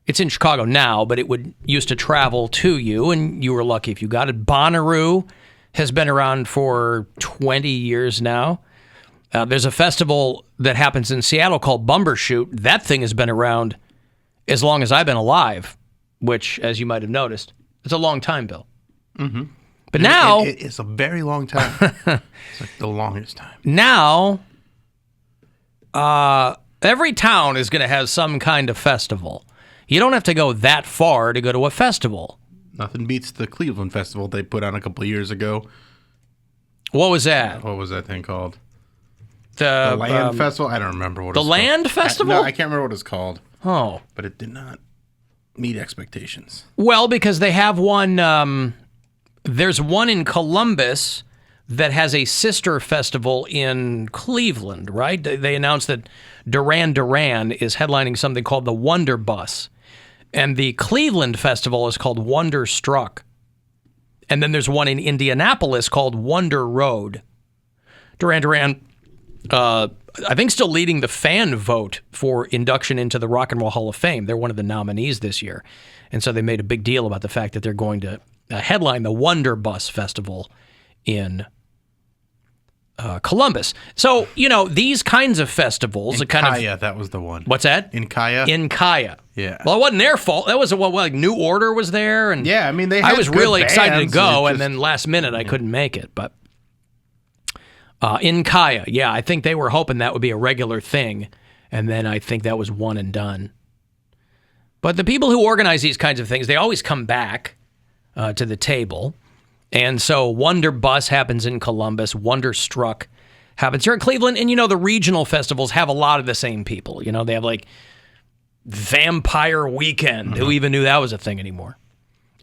It's in Chicago now, but it would used to travel to you, and you were lucky if you got it. Bonnaroo has been around for 20 years now. There's a festival that happens in Seattle called Bumbershoot. That thing has been around as long as I've been alive, which, as you might have noticed, it's a long time, Bill. Mm-hmm. But now... It's a very long time. It's like the longest time. Now, every town is going to have some kind of festival. You don't have to go that far to go to a festival. Nothing beats the Cleveland Festival they put on a couple of years ago. What was that? What was that thing called? The Land Festival? I don't remember what it was called. The Land Festival? No, I can't remember what it's called. Oh. But it did not meet expectations. Well, because they have one, there's one in Columbus that has a sister festival in Cleveland, right? They announced that Duran Duran is headlining something called the Wonder Bus. And the Cleveland Festival is called Wonderstruck. And then there's one in Indianapolis called Wonder Road. Duran Duran, I think, still leading the fan vote for induction into the Rock and Roll Hall of Fame. They're one of the nominees this year. And so they made a big deal about the fact that they're going to headline the Wonder Bus Festival in Columbus. So, you know, these kinds of festivals... Kaya, that was the one. What's that? In Kaya? In Kaya. Yeah. Well, it wasn't their fault. That was like New Order was there. And yeah, I mean, they had I was good really excited to bands, go, and then last minute I couldn't make it. But in Kaya, yeah, I think they were hoping that would be a regular thing, and then I think that was one and done. But the people who organize these kinds of things, they always come back to the table. And so Wonder Bus happens in Columbus. Wonderstruck happens here in Cleveland. And, you know, the regional festivals have a lot of the same people. You know, they have like Vampire Weekend. Who even knew that was a thing anymore?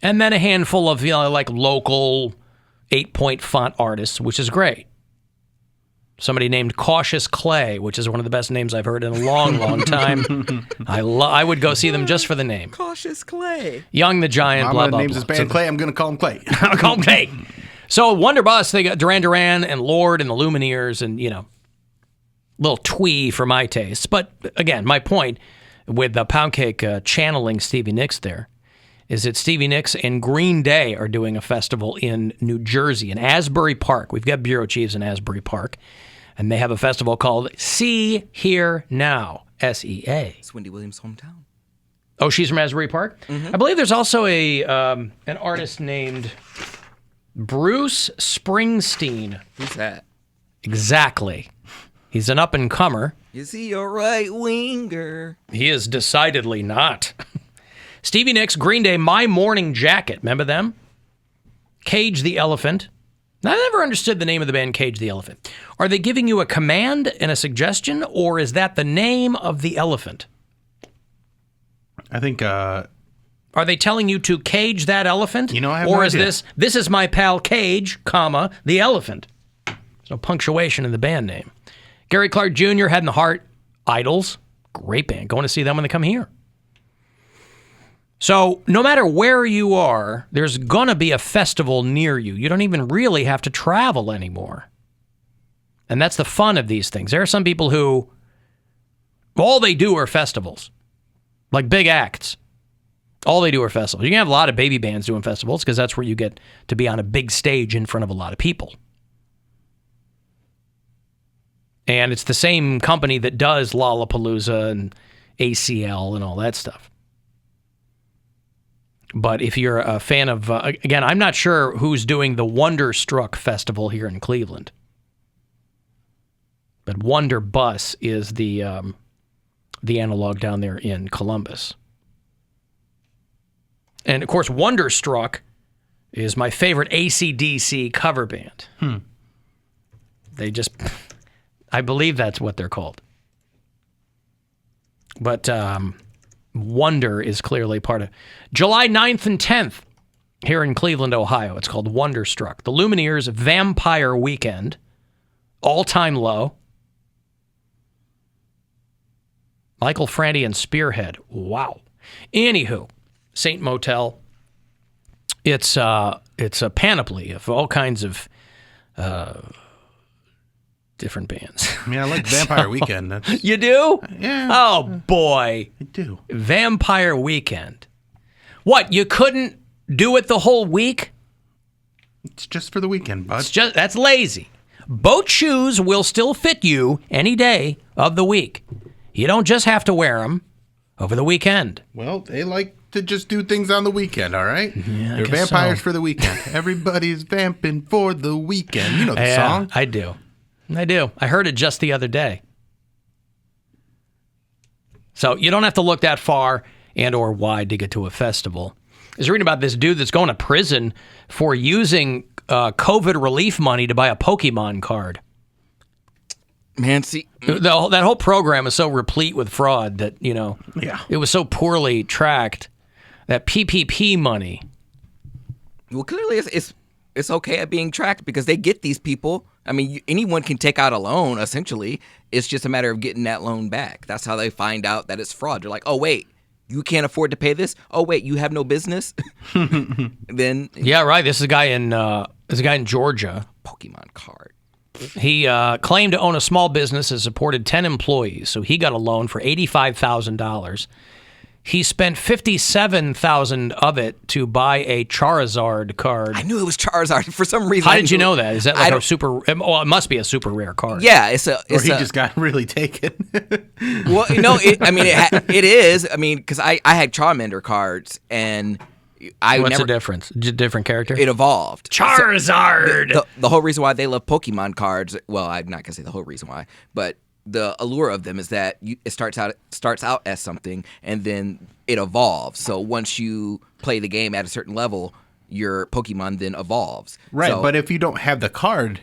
And then a handful of, you know, like local 8-point font artists, which is great. Somebody named Cautious Clay, which is one of the best names I've heard in a long, long time. I would go see them just for the name. Cautious Clay. Young the Giant, blah, blah, blah. names his band Clay. I'm going to call him Clay. I'll call him Clay. So Wonder Bus, they got Duran Duran and Lord and the Lumineers and, you know, little twee for my taste. But again, my point with the Poundcake channeling Stevie Nicks there is that Stevie Nicks and Green Day are doing a festival in New Jersey, in Asbury Park. We've got bureau chiefs in Asbury Park, and they have a festival called See Here Now, SEA. It's Wendy Williams' hometown. Oh, she's from Asbury Park? Mm-hmm. I believe there's also an artist named Bruce Springsteen. Who's that? Exactly. He's an up-and-comer. Is he a right-winger? He is decidedly not. Stevie Nicks, Green Day, My Morning Jacket. Remember them? Cage the Elephant. I never understood the name of the band Cage the Elephant. Are they giving you a command and a suggestion, or is that the name of the elephant? I think... Are they telling you to cage that elephant? You know, I have or no is idea. this is my pal Cage, comma, the elephant? There's no punctuation in the band name. Gary Clark Jr., Head and the Heart, Idols, great band. Going to see them when they come here. So no matter where you are, there's going to be a festival near you. You don't even really have to travel anymore. And that's the fun of these things. There are some people who all they do are festivals, like big acts. All they do are festivals. You can have a lot of baby bands doing festivals because that's where you get to be on a big stage in front of a lot of people. And it's the same company that does Lollapalooza and ACL and all that stuff. But if you're a fan of, again, I'm not sure who's doing the Wonderstruck Festival here in Cleveland. But Wonder Bus is the analog down there in Columbus. And, of course, Wonderstruck is my favorite AC/DC cover band. They just, I believe that's what they're called. But Wonder is clearly part of July 9th and 10th here in Cleveland, Ohio. It's called Wonderstruck. The Lumineers Vampire Weekend, all-time low. Michael Franti and Spearhead. Wow. Anywho, Saint Motel. It's a panoply of all kinds of different bands. I mean, I like Vampire Weekend. That's, You do? yeah, Oh, boy. I do. Vampire Weekend. What, you couldn't do it the whole week? It's just for the weekend, bud. That's lazy. Boat shoes will still fit you any day of the week. You don't just have to wear them over the weekend. Well, they like to just do things on the weekend, all right? Yeah, I They're guess vampires so. for the weekend. Everybody's vamping for the weekend. You know the song. I do. I heard it just the other day. So you don't have to look that far and or wide to get to a festival. I was reading about this dude that's going to prison for using COVID relief money to buy a Pokemon card. Man, see, That whole program is so replete with fraud that, Yeah. it was so poorly tracked. That PPP money. well, clearly it's okay at being tracked because they get these people. I mean, anyone can take out a loan, essentially. It's just a matter of getting that loan back. That's how they find out that it's fraud. They're like, oh, wait, you can't afford to pay this? Oh, wait, you have no business? Then Yeah, right. This is a guy in Georgia. Pokemon card. He claimed to own a small business and supported 10 employees, so he got a loan for $85,000. He spent $57,000 of it to buy a Charizard card. I knew it was Charizard for some reason. How I did you knew- know that? Is that I like a don't- super? Well, it must be a super rare card. Yeah, it's Or a. he just got really taken. Well, it is. I mean, because I had Charmander cards and I What's never. the difference? Different character. It evolved. Charizard. The whole reason why they love Pokemon cards, well, I'm not gonna say the whole reason why, but the allure of them is that it starts out as something and then it evolves. So once you play the game at a certain level, your Pokemon then evolves. Right, So- but if you don't have the card,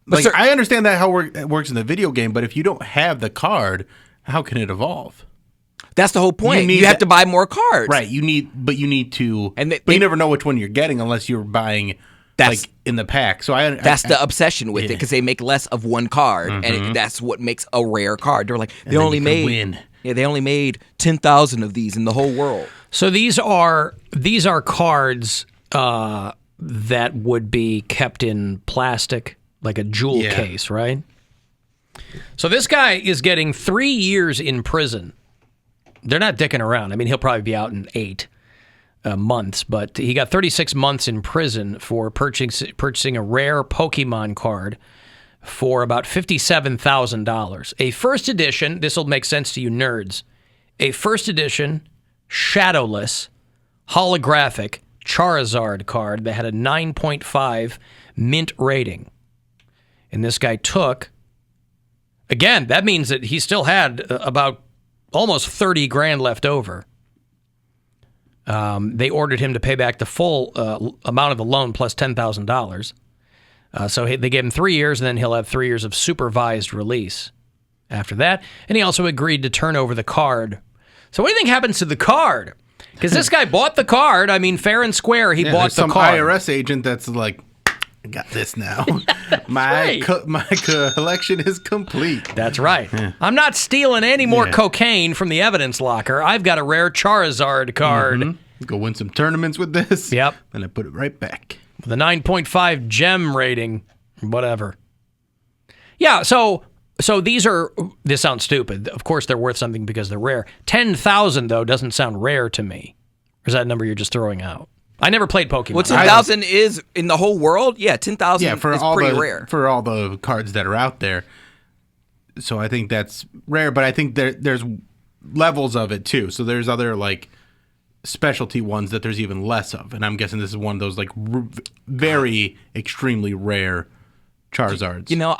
But like I understand that how it works in the video game, but if you don't have the card, how can it evolve? that's the whole point. You need You have that- to buy more cards. Right, you need to, And but you never know which one you're getting unless you're buying That's- like in the pack. So That's the obsession with it because they make less of one card, Mm-hmm. and that's what makes a rare card. They're like they then only you can made win. Yeah, they only made 10,000 of these in the whole world. So these are cards that would be kept in plastic, like a jewel Yeah. case, right? So this guy is getting 3 years in prison. They're not dicking around. I mean, he'll probably be out in 8 months, but he got 36 months in prison for purchasing a rare Pokemon card for about $57,000. A first edition, this will make sense to you nerds, a first edition, shadowless, holographic Charizard card that had a 9.5 mint rating. And this guy took, again, that means that he still had about almost 30 grand left over. They ordered him to pay back the full amount of the loan plus $10,000. So they gave him 3 years, and then he'll have 3 years of supervised release after that. And he also agreed to turn over the card. So what do you think happens to the card? Because this guy bought the card. I mean, fair and square, he bought there's the some card. IRS agent that's like, I got this now. my right. my collection is complete. That's right. I'm not stealing any more cocaine from the evidence locker. I've got a rare Charizard card. Go win some tournaments with this. Yep. Then I put it right back. With a 9.5 gem rating, whatever. Yeah, so this sounds stupid. Of course they're worth something because they're rare. 10,000 though doesn't sound rare to me. Or is that a number you're just throwing out? I never played Pokemon. Well, 10,000 is in the whole world. Yeah, 10,000 Yeah, for is all pretty the rare. for all the cards that are out there. So I think that's rare, but I think there's levels of it too. So there's other like specialty ones that there's even less of, and I'm guessing this is one of those like very extremely rare Charizards. You know,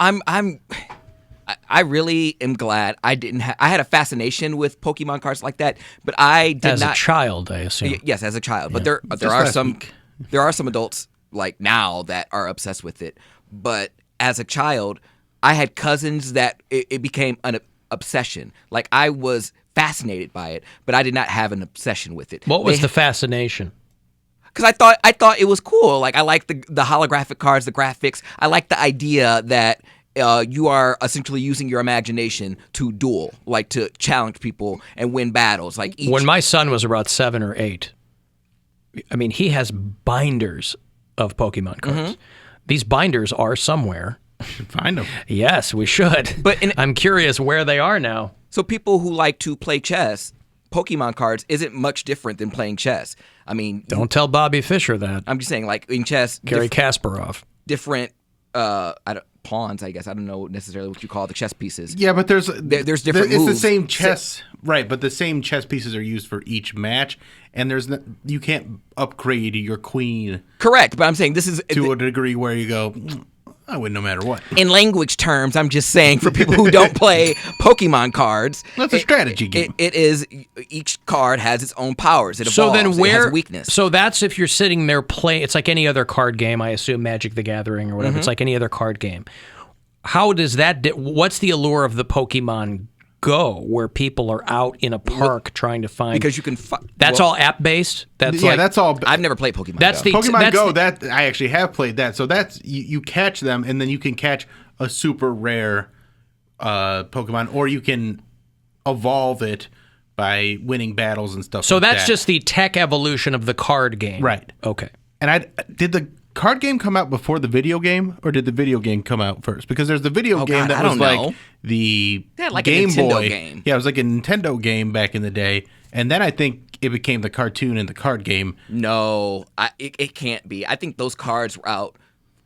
I really am glad I didn't. I had a fascination with Pokemon cards like that, but I did As not. a child, I assume. Yes, as a child. But there Just are last some week. there are some adults like now that are obsessed with it. But as a child, I had cousins that it became an obsession. Like I was fascinated by it, but I did not have an obsession with it. What was the fascination? Because I thought it was cool. Like I liked the holographic cards, the graphics. I liked the idea that you are essentially using your imagination to duel, like to challenge people and win battles. Like When my son was about 7 or 8, I mean, he has binders of Pokemon cards. These binders are somewhere Should find them. Yes, we should. But I'm curious where they are now. So people who like to play chess, Pokemon cards isn't much different than playing chess. I mean, Don't tell Bobby Fischer that. I'm just saying, like in chess, Gary Kasparov. different pawns. I guess I don't know necessarily what you call the chess pieces. Yeah, but there's different It's the moves. same chess, right? But the same chess pieces are used for each match, and you can't upgrade your queen Correct, but I'm saying this is to a degree where you go, I win no matter what. in language terms. I'm just saying for people who don't play Pokemon cards, That's a strategy game. It is each card has its own powers. It evolves. So then it where has weakness. So that's if you're sitting there playing. It's like any other card game. I assume Magic the Gathering or whatever. It's like any other card game. How does that? What's the allure of the Pokemon Go, where people are out in a park trying to find? because you can. That's all app based. That's all. I've never played Pokemon. That's Go. the Pokemon that's Go. the- That I actually have played that. So that's you catch them, and then you can catch a super rare Pokemon, or you can evolve it by winning battles and stuff. So like that's that. just the tech evolution of the card game, Right. Okay. And did the card game come out before the video game, or did the video game come out first? Because there's the video game God, that I was don't like know. the They had like a Game Nintendo Boy game. Yeah, it was like a Nintendo game back in the day, and then I think it became the cartoon and the card game. No, it can't be. I think those cards were out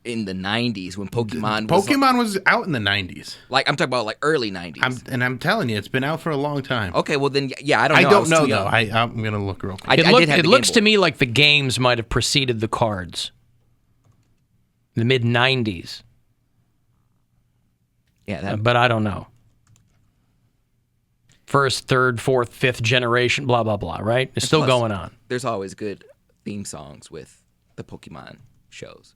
in the 90s when Pokemon was Pokemon was out in the 90s. like I'm talking about like early 90s. I'm telling you, it's been out for a long time. Okay, well then, yeah, I don't I know. don't was know too though. young. I'm gonna look real quick. I did have It the looks Game to Boy. me like the games might have preceded the cards. The mid 90s, Yeah, that, but I don't know. First, third, fourth, fifth generation, blah blah blah. Right? It's still plus- going on. there's always good theme songs with the Pokemon shows.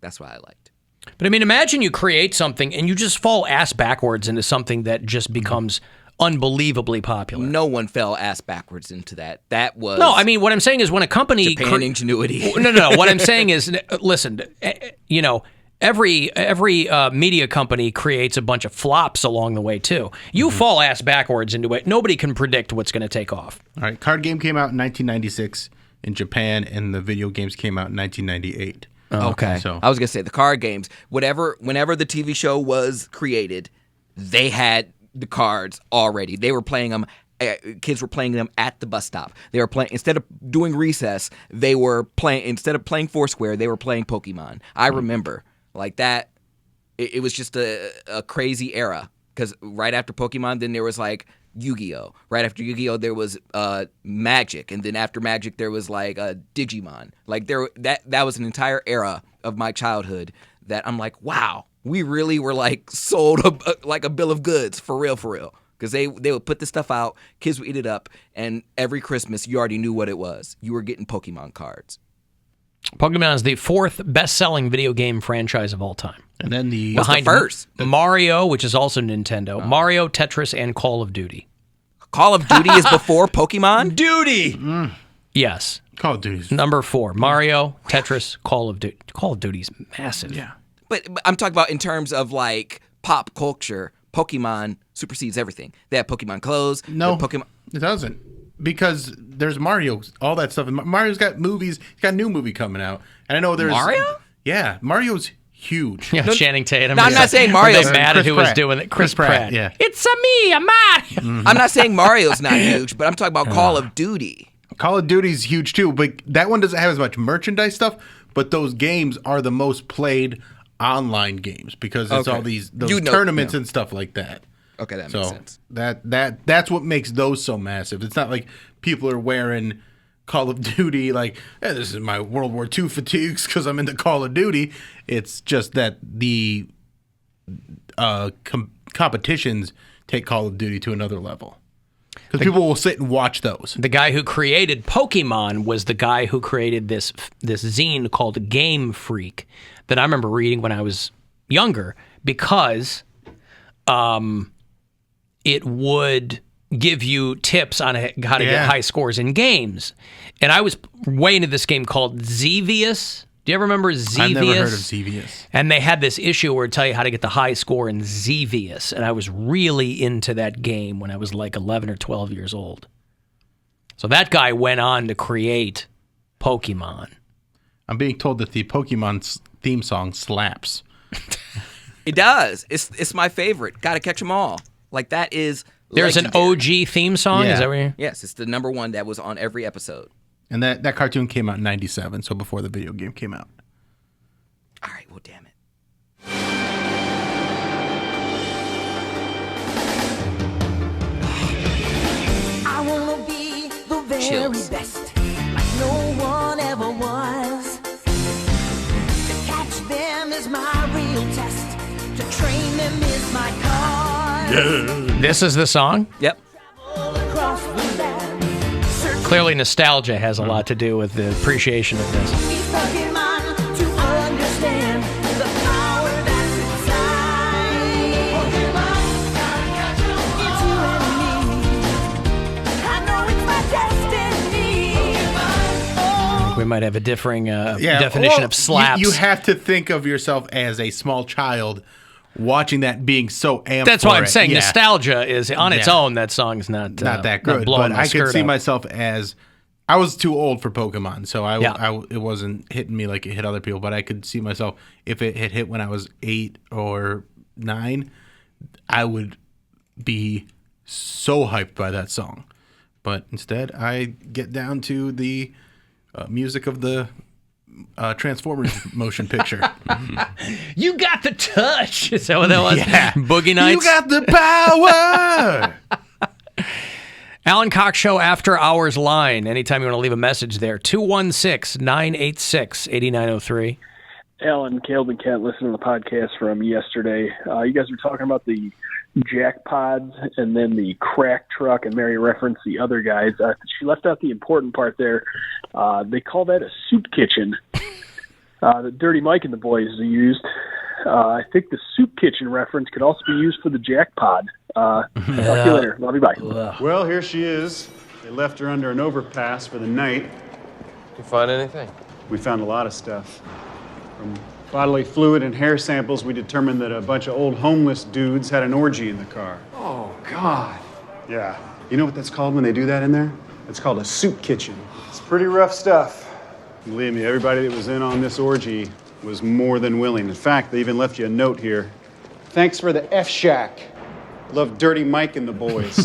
That's what I liked. But I mean, imagine you create something and you just fall ass backwards into something that just becomes unbelievably popular. No one fell ass backwards into that. That was No, I mean, what I'm saying is when a company Japan ingenuity. no. What I'm saying is, listen, every media company creates a bunch of flops along the way too. You fall ass backwards into it. Nobody can predict what's going to take off. All right, card game came out in 1996 in Japan, and the video games came out in 1998. Okay. So- I was gonna say the card games. Whenever the TV show was created, they had the cards already. They were playing them. Kids were playing them at the bus stop. They were playing instead of doing recess. They were playing instead of playing Foursquare. They were playing Pokemon. I remember like that. It was just a crazy era because right after Pokemon, then there was like Yu-Gi-Oh. Right after Yu-Gi-Oh, there was Magic, and then after Magic, there was like Digimon. Like that was an entire era of my childhood that I'm like, wow, we really were like sold like a bill of goods for real, because they would put this stuff out, kids would eat it up, and every Christmas you already knew what it was. You were getting Pokemon cards. Pokemon is the fourth best-selling video game franchise of all time. And then the What's the first? Mario, which is also Nintendo, Mario, Tetris, and Call of Duty. Call of Duty is before Pokemon? Duty! Yes. Call of Duty's Number 4, Mario, Tetris, Call of Duty. Call of Duty's massive. yeah. But I'm talking about in terms of like pop culture, Pokemon supersedes everything. They have Pokemon clothes. No, they have Pokemon. it doesn't, because there's Mario, all that stuff. And Mario's got movies. He's got a new movie coming out, and I know there's Mario? Yeah, Mario's huge. Yeah, Channing Tatum. No, I'm not saying Mario's- Were they mad at Chris who was Pratt. doing it? Chris Pratt, Pratt. yeah. It's me, I'm Mario. I'm not saying Mario's not huge, but I'm talking about Call of Duty. Call of Duty's huge too, but that one doesn't have as much merchandise stuff. But those games are the most played online games because it's Okay. all those You know- tournaments yeah. and stuff like that. Okay, that So makes sense. that's what makes those so massive. It's not like people are wearing Call of Duty like, hey, this is my World War II fatigues because I'm into Call of Duty. It's just that the competitions take Call of Duty to another level because people will sit and watch those. The guy who created Pokemon was the guy who created this zine called Game Freak that I remember reading when I was younger because it would give you tips on how to get high scores in games. And I was way into this game called Xevious. Do you ever remember Xevious? I've never heard of Xevious. And they had this issue where it tell you how to get the high score in Xevious. And I was really into that game when I was like 11 or 12 years old. So that guy went on to create Pokemon. I'm being told that the Pokemon theme song slaps. It does. It's my favorite. Gotta catch 'em all. Like, that is There's legendary. an OG theme song? Yeah. Is that what you're... Yes, it's the number one that was on every episode. And that cartoon came out in 97, so before the video game came out. All right, well, damn it. I wanna be the very Chills. best, like no one ever was. To catch them is my real test. To train them is my cause. This is the song? Yep. All across the land, search Clearly, nostalgia has a lot to do with the appreciation of this. these Pokemon to understand the power that's inside. Pokemon, gotta catch 'em all. It's you and me. I know it's my destiny. Oh. We might have a differing definition well, of slaps. You have to think of yourself as a small child watching that being so amped. That's why for I'm it. saying Yeah. nostalgia is on its Yeah. own. That song's not That good, blowing but my I could skirt see up. myself as I was too old for Pokemon, so Yeah. it wasn't hitting me like it hit other people. But I could see myself if it had hit when I was 8 or 9, I would be so hyped by that song. But instead, I get down to the music of the Transformers motion picture. You got the touch. Is that what that was? Yeah. Boogie Nights. You got the power. Alan Cox Show After Hours line. Anytime you want to leave a message there. 216-986-8903. Alan, Caleb, and Kent listened to the podcast from yesterday. You guys were talking about the jackpods and then the crack truck, and Mary referenced the other guys. She left out the important part there. They call that a soup kitchen. The Dirty Mike and the boys used. I think the soup kitchen reference could also be used for the jackpot. Talk to you later. Love you. Bye. Well, here she is. They left her under an overpass for the night. Did you find anything? We found a lot of stuff. From bodily fluid and hair samples, we determined that a bunch of old homeless dudes had an orgy in the car. Oh, God. Yeah. You know what that's called when they do that in there? It's called a soup kitchen. It's pretty rough stuff. Believe me, everybody that was in on this orgy was more than willing. In fact, they even left you a note here. Thanks for the F-Shack. Love Dirty Mike and the boys.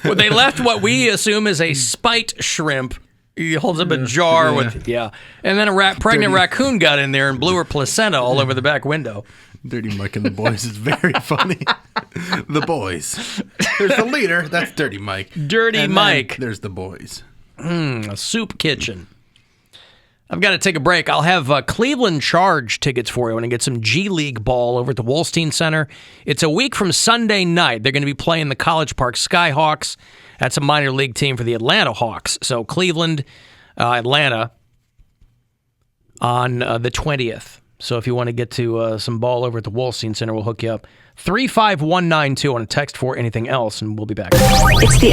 Well, they left what we assume is a spite shrimp. He holds up a jar with, and then a pregnant raccoon got in there and blew her placenta all over the back window. Dirty Mike and the boys is very funny. The boys. There's the leader. That's Dirty Mike. Dirty And then Mike. there's the boys. A soup kitchen. I've got to take a break. I'll have Cleveland Charge tickets for you when I get some G League ball over at the Wolstein Center. It's a week from Sunday night. They're going to be playing the College Park Skyhawks. That's a minor league team for the Atlanta Hawks. So Cleveland, Atlanta on the 20th. So if you want to get to some ball over at the Wolstein Center, we'll hook you up. 35192 on a text for anything else, and we'll be back. It's the